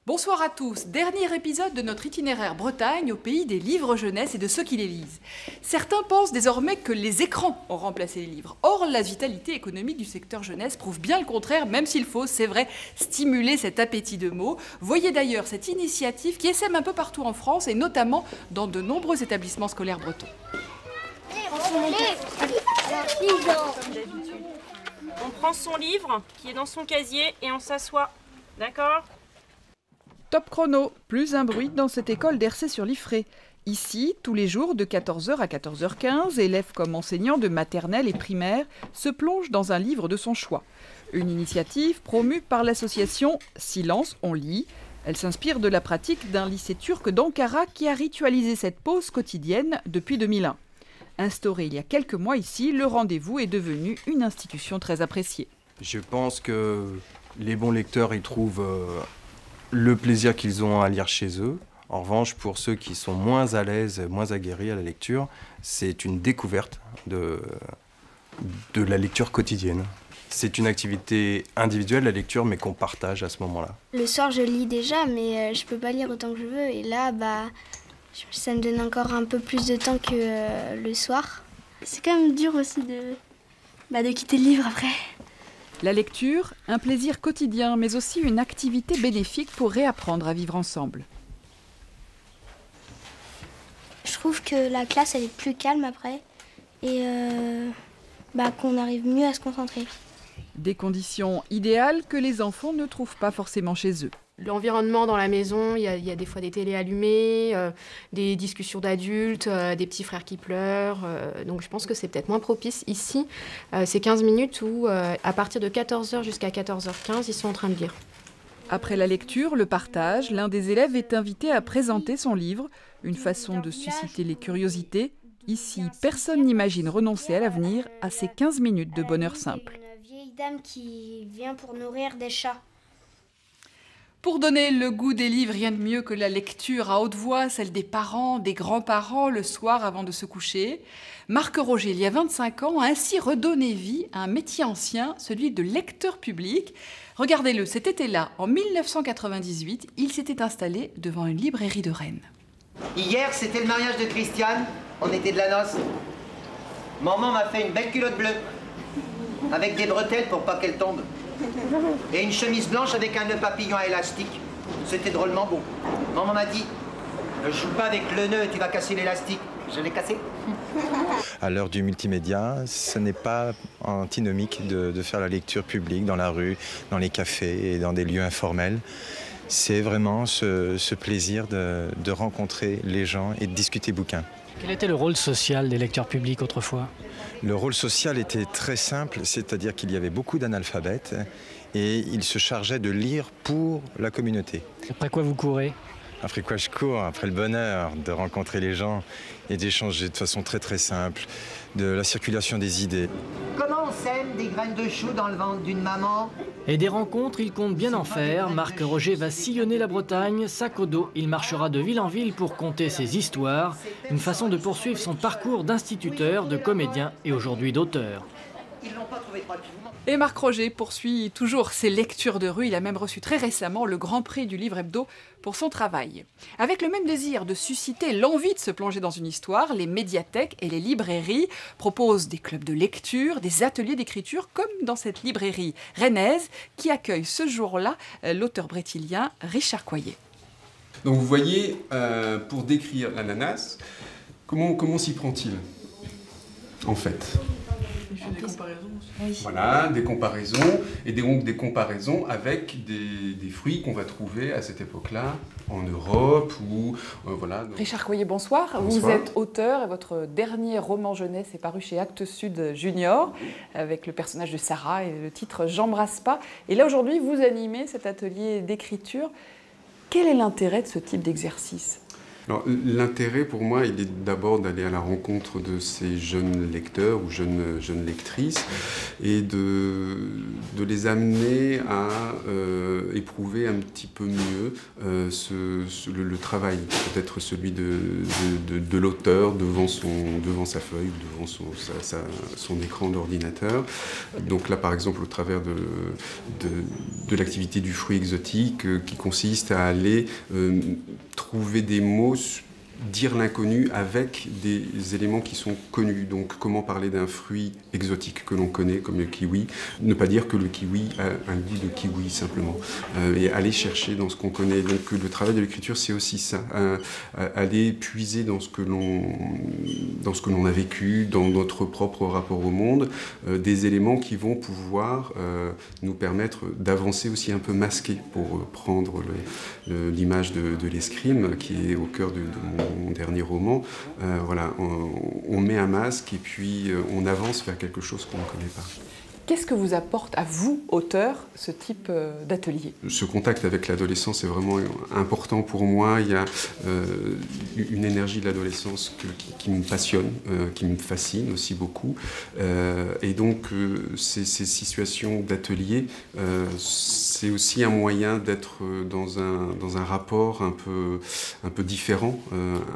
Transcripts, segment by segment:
Bonsoir à tous, dernier épisode de notre itinéraire Bretagne au pays des livres jeunesse et de ceux qui les lisent. Certains pensent désormais que les écrans ont remplacé les livres. Or, la vitalité économique du secteur jeunesse prouve bien le contraire, même s'il faut, c'est vrai, stimuler cet appétit de mots. Voyez d'ailleurs cette initiative qui essaime un peu partout en France et notamment dans de nombreux établissements scolaires bretons. On prend son livre qui est dans son casier et on s'assoit. D'accord ? Top chrono, plus un bruit dans cette école d'Hercé-sur-Liffré. Ici, tous les jours, de 14h à 14h15, élèves comme enseignants de maternelle et primaire se plongent dans un livre de son choix. Une initiative promue par l'association Silence, on lit. Elle s'inspire de la pratique d'un lycée turc d'Ankara qui a ritualisé cette pause quotidienne depuis 2001. Instauré il y a quelques mois ici, le rendez-vous est devenu une institution très appréciée. Je pense que les bons lecteurs y trouvent le plaisir qu'ils ont à lire chez eux. En revanche, pour ceux qui sont moins à l'aise, moins aguerris à la lecture, c'est une découverte de la lecture quotidienne. C'est une activité individuelle, la lecture, mais qu'on partage à ce moment-là. Le soir, je lis déjà, mais je peux pas lire autant que je veux. Et là, ça me donne encore un peu plus de temps que le soir. C'est quand même dur aussi de quitter le livre après. La lecture, un plaisir quotidien, mais aussi une activité bénéfique pour réapprendre à vivre ensemble. Je trouve que la classe, elle est plus calme après et qu'on arrive mieux à se concentrer. Des conditions idéales que les enfants ne trouvent pas forcément chez eux. L'environnement dans la maison, il y a des fois des télés allumées, des discussions d'adultes, des petits frères qui pleurent. Donc je pense que c'est peut-être moins propice ici. Ces 15 minutes où, à partir de 14h jusqu'à 14h15, ils sont en train de lire. Après la lecture, le partage, l'un des élèves est invité à présenter son livre, une façon de susciter les curiosités. Ici, personne n'imagine renoncer à l'avenir à ces 15 minutes de bonheur simple. Une vieille dame qui vient pour nourrir des chats. Pour donner le goût des livres, rien de mieux que la lecture à haute voix, celle des parents, des grands-parents, le soir avant de se coucher. Marc Roger, il y a 25 ans, a ainsi redonné vie à un métier ancien, celui de lecteur public. Regardez-le, cet été-là, en 1998, il s'était installé devant une librairie de Rennes. Hier, c'était le mariage de Christiane. On était de la noce. Maman m'a fait une belle culotte bleue, avec des bretelles pour pas qu'elle tombe. Et une chemise blanche avec un nœud papillon à élastique. C'était drôlement beau. Maman m'a dit, ne joue pas avec le nœud, tu vas casser l'élastique. Je l'ai cassé. À l'heure du multimédia, ce n'est pas antinomique de faire la lecture publique dans la rue, dans les cafés et dans des lieux informels. C'est vraiment ce plaisir de rencontrer les gens et de discuter bouquins. Quel était le rôle social des lecteurs publics autrefois ? Le rôle social était très simple, c'est-à-dire qu'il y avait beaucoup d'analphabètes et ils se chargeaient de lire pour la communauté. Après quoi vous courez ? Après quoi je cours, après le bonheur de rencontrer les gens et d'échanger de façon très très simple, de la circulation des idées. Comment on sème des graines de chou dans le ventre d'une maman? Et des rencontres, il compte bien en faire. Marc Roger va sillonner la Bretagne. Sac au dos, il marchera de ville en ville pour conter ses histoires. Une façon de poursuivre son parcours d'instituteur, de comédien et aujourd'hui d'auteur. Et Marc Roger poursuit toujours ses lectures de rue. Il a même reçu très récemment le Grand Prix du livre hebdo pour son travail. Avec le même désir de susciter l'envie de se plonger dans une histoire, les médiathèques et les librairies proposent des clubs de lecture, des ateliers d'écriture, comme dans cette librairie rennaise qui accueille ce jour-là l'auteur brétilien Richard Coyer. Donc vous voyez, pour décrire l'ananas, comment s'y prend-il en fait? Des comparaisons aussi. Oui. Voilà, des comparaisons, et donc des comparaisons avec des fruits qu'on va trouver à cette époque-là en Europe ou voilà. Richard Coyer, bonsoir. Bonsoir. Vous êtes auteur et votre dernier roman jeunesse est paru chez Actes Sud Junior avec le personnage de Sarah et le titre J'embrasse pas. Et là aujourd'hui, vous animez cet atelier d'écriture. Quel est l'intérêt de ce type d'exercice ? Alors, l'intérêt pour moi, il est d'abord d'aller à la rencontre de ces jeunes lecteurs ou jeunes lectrices et de les amener à éprouver un petit peu mieux le travail, peut-être celui de l'auteur devant sa feuille ou devant son écran d'ordinateur. Donc là, par exemple, au travers de l'activité du fruit exotique qui consiste à aller trouver des mots, dire l'inconnu avec des éléments qui sont connus. Donc comment parler d'un fruit exotique que l'on connaît comme le kiwi, ne pas dire que le kiwi a un goût de kiwi simplement, et aller chercher dans ce qu'on connaît. Donc le travail de l'écriture, c'est aussi ça, aller puiser dans ce que l'on a vécu, dans notre propre rapport au monde, des éléments qui vont pouvoir nous permettre d'avancer aussi un peu masqué, pour prendre l'image de l'escrime qui est au cœur de mon dernier roman. Voilà, on met un masque et puis on avance vers quelque chose qu'on ne connaît pas. Qu'est-ce que vous apporte à vous, auteur, ce type d'atelier? Ce contact avec l'adolescence est vraiment important pour moi. Il y a une énergie de l'adolescence qui me passionne, qui me fascine aussi beaucoup. Et donc, ces situations d'atelier, c'est aussi un moyen d'être dans un rapport un peu différent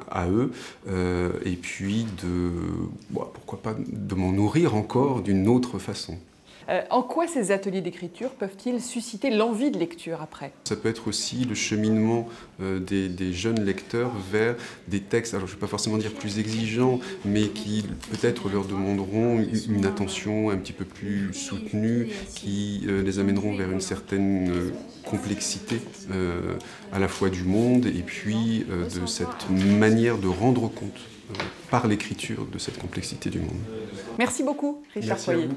à eux. Et puis, pourquoi pas, de m'en nourrir encore d'une autre façon. En quoi ces ateliers d'écriture peuvent-ils susciter l'envie de lecture après? Ça peut être aussi le cheminement des jeunes lecteurs vers des textes, alors je ne vais pas forcément dire plus exigeants, mais qui peut-être leur demanderont une attention un petit peu plus soutenue, qui les amèneront vers une certaine complexité à la fois du monde et puis de cette manière de rendre compte par l'écriture de cette complexité du monde. Merci beaucoup, Richard Merci à Foyer. vous.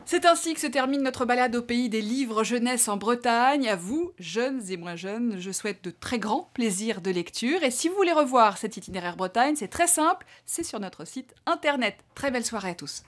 C'est ainsi que se termine notre balade au pays des livres jeunesse en Bretagne. À vous, jeunes et moins jeunes, je souhaite de très grands plaisirs de lecture. Et si vous voulez revoir cet itinéraire Bretagne, c'est très simple, c'est sur notre site internet. Très belle soirée à tous.